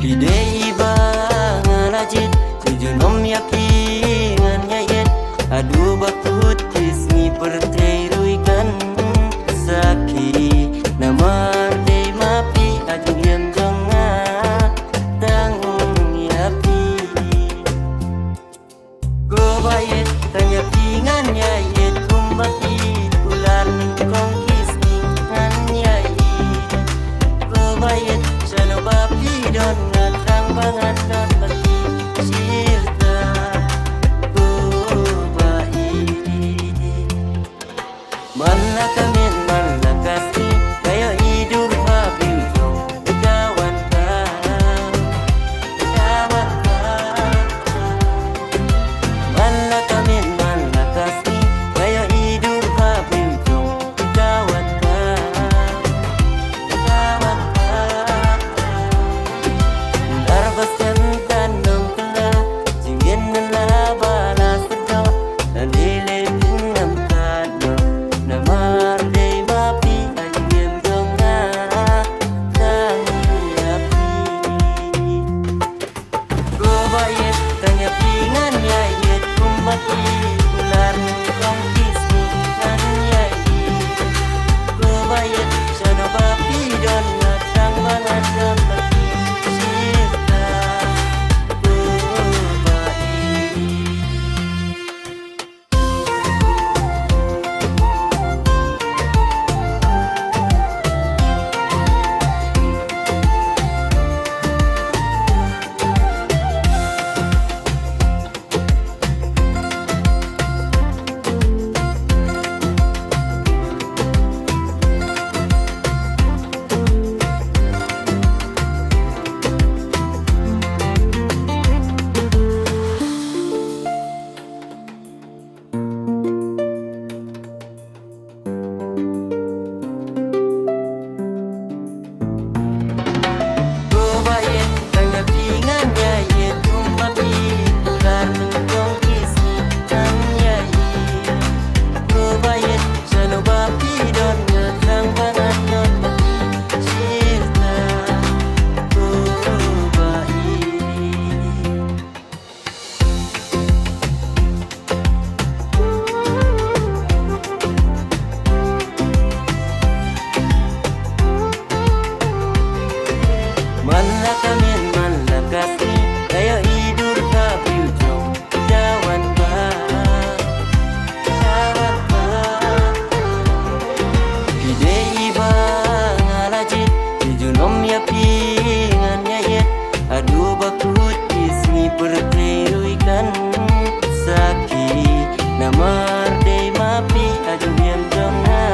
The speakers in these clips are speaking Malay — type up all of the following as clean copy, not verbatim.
Pidei ba ngalajit tujunom yapi nganyayet adu bakut tismi perteruikan saki namar dei mapi aju yang jonga tanggung yapi go bayet tanya pingan yayet kumbati ular kong kismi nganyayet go bayet jano bapi don bangat dan bagi cinta kubai mana kamin mana kasih kayak hidup habis kawan mana kamin mana kasih kayak hidup habis kawan Darbasan tanong kala Jingin na bala sa Nalilip ng tano Na marday mapi Ajin dong na Tanyapi Gobayet Tanyapingan yayet Kumbati Ular kong kismi Nanyayet Gobayet Sano bapi Don Ngatang bangat dapat Aduh bakut ismi perteruikan saki namar dei mapi aduh yang jonga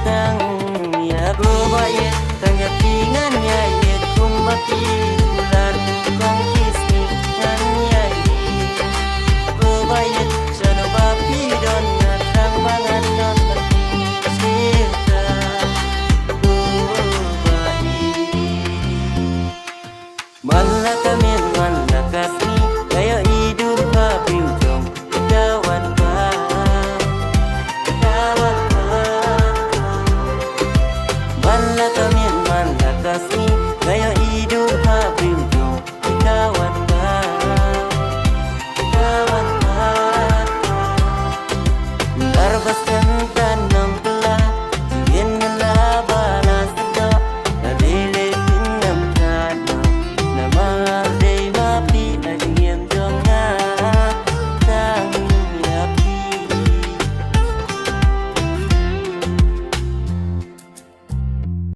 tanggung ya gobayet tanya pingan yayet kumbati ular kong kismi nganyayet gobayet jano bapi don ngatang bangat don bagi cinta Mana kamin mana kasih kayak hidup habis jom kawan Mana kamin mana kasih kayak